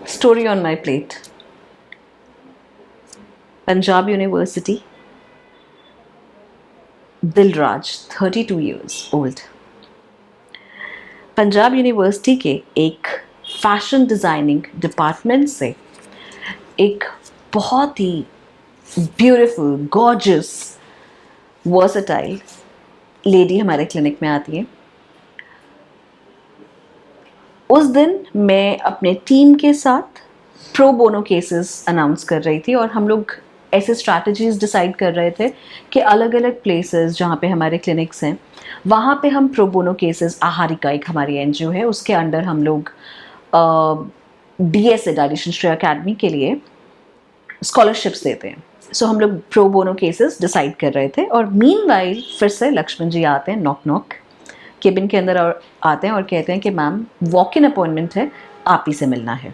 Story on my plate. Punjab University. Dilraj, 32 years old. Punjab university के एक fashion designing department से एक बहुत ही ब्यूटीफुल, गॉर्जियस, वर्सेटाइल लेडी हमारे क्लिनिक में आती है। उस दिन मैं अपने टीम के साथ प्रो बोनो केसेस अनाउंस कर रही थी और हम लोग ऐसे स्ट्रैटेजीज डिसाइड कर रहे थे कि अलग अलग प्लेसेस जहाँ पे हमारे क्लिनिक्स हैं वहाँ पे हम प्रो बोनो केसेस, आहारिका एक हमारी एनजीओ है, उसके अंडर हम लोग DSA डायरेक्शन श्रेय अकेडमी के लिए स्कॉलरशिप्स देते हैं। सो हम लोग प्रो बोनो केसेस डिसाइड कर रहे थे और मीनवाइल फिर से लक्ष्मण जी आते हैं, नॉक नॉक केबिन के अंदर और आते हैं और कहते हैं कि मैम वॉक इन अपॉइंटमेंट है, आप ही से मिलना है।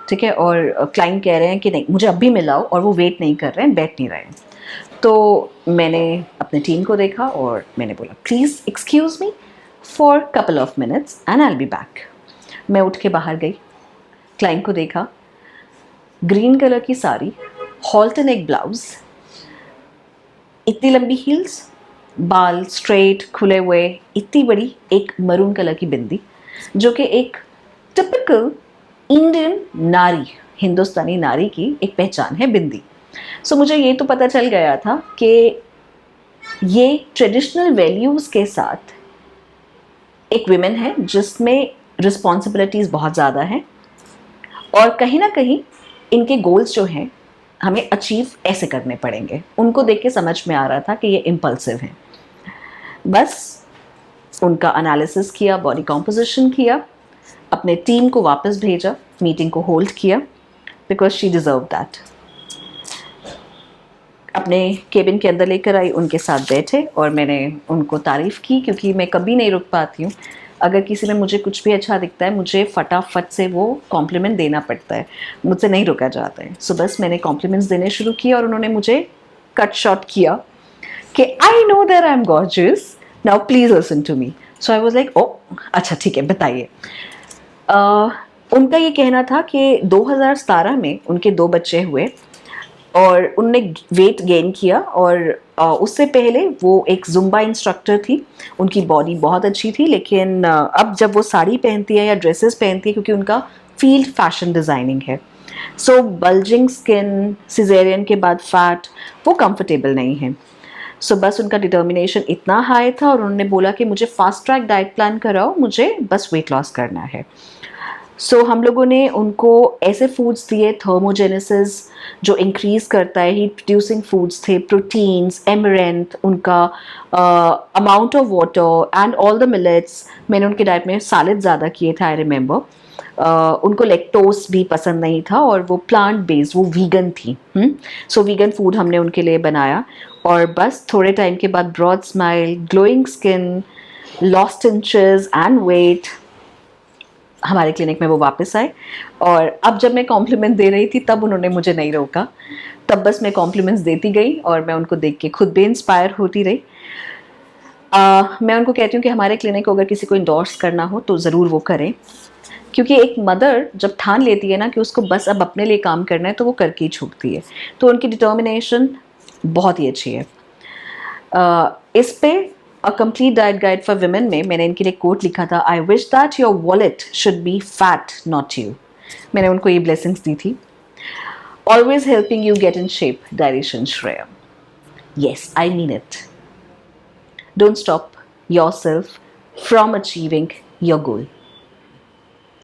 ठीक है, और क्लाइंट कह रहे हैं कि नहीं मुझे अभी मिलाओ, और वो वेट नहीं कर रहे हैं, बैठ नहीं रहे हैं। तो मैंने अपने टीम को देखा और मैंने बोला please excuse me for couple of minutes and I will be back. मैं उठ के बाहर गई, क्लाइंट को देखा, ग्रीन कलर की साड़ी, हॉल्ट नेक ब्लाउज, इतनी लंबी हील्स, बाल स्ट्रेट खुले हुए, इतनी बड़ी एक मरून कलर की बिंदी, जो कि एक टिपिकल इंडियन नारी, हिंदुस्तानी नारी की एक पहचान है, बिंदी। सो मुझे ये तो पता चल गया था कि ये ट्रेडिशनल वैल्यूज़ के साथ एक विमेन है जिसमें रिस्पॉन्सिबिलिटीज़ बहुत ज़्यादा हैं और कहीं ना कहीं इनके गोल्स जो हैं हमें अचीव ऐसे करने पड़ेंगे। उनको देख के समझ में आ रहा था कि ये इम्पल्सिव हैं। बस उनका एनालिसिस किया, बॉडी कॉम्पोजिशन किया, अपने टीम को वापस भेजा, मीटिंग को होल्ड किया बिकॉज शी डिज़र्व दैट। अपने केबिन के अंदर लेकर आई, उनके साथ बैठे और मैंने उनको तारीफ़ की क्योंकि मैं कभी नहीं रुक पाती हूँ। अगर किसी में मुझे कुछ भी अच्छा दिखता है मुझे फटाफट से वो कॉम्प्लीमेंट देना पड़ता है, मुझसे नहीं रुका जाता है। सो बस मैंने कॉम्प्लीमेंट्स देने शुरू किए और उन्होंने मुझे कट शॉर्ट किया कि I know that I am gorgeous, now please listen to me. So I was like oh अच्छा ठीक है बताइए। उनका ये कहना था कि 2017 में उनके 2 बच्चे हुए और उनने वेट गेन किया और उससे पहले वो एक जुम्बा इंस्ट्रक्टर थी। उनकी बॉडी बहुत अच्छी थी, लेकिन अब जब वो साड़ी पहनती है या ड्रेसेस पहनती है, क्योंकि उनका फील्ड फैशन डिज़ाइनिंग है, सो बल्जिंग स्किन, सिजेरियन के बाद फैट, वो कंफर्टेबल नहीं है। सो बस उनका डिटर्मिनेशन इतना हाई था और उन्होंने बोला कि मुझे फास्ट ट्रैक डाइट प्लान कराओ, मुझे बस वेट लॉस करना है। सो हम लोगों ने उनको ऐसे फूड्स दिए, थर्मोजेनेसिस जो इंक्रीज़ करता है, हीट प्रोड्यूसिंग फूड्स थे, प्रोटीन्स, एमरेंथ, उनका amount of water and all the millets. मैंने उनके डाइट में सैलेड ज़्यादा किए थे, आई रिमेंबर। उनको लेक्टोस भी पसंद नहीं था और वो प्लांट बेस्ड, वो वीगन थी। सो वीगन फूड हमने उनके लिए बनाया और बस थोड़े टाइम के बाद broad smile, glowing skin, lost inches and weight, हमारे क्लिनिक में वो वापस आए। और अब जब मैं कॉम्प्लीमेंट दे रही थी तब उन्होंने मुझे नहीं रोका, तब बस मैं कॉम्प्लीमेंट्स देती गई और मैं उनको देख के खुद भी इंस्पायर होती रही। मैं उनको कहती हूँ कि हमारे क्लिनिक को अगर किसी को इंडोर्स करना हो तो ज़रूर वो करें, क्योंकि एक मदर जब ठान लेती है ना कि उसको बस अब अपने लिए काम करना है तो वो करके ही छूटती है। तो उनकी डिटर्मिनेशन बहुत ही अच्छी है। इस पे a complete diet guide for women में मैंने इनके लिए कोट लिखा था, I wish that your wallet should be fat not you. मैंने उनको ये ब्लेसिंग्स दी थी। Always helping you get in shape, direction Shreya. Yes, I mean it. Don't stop your self from achieving your goal.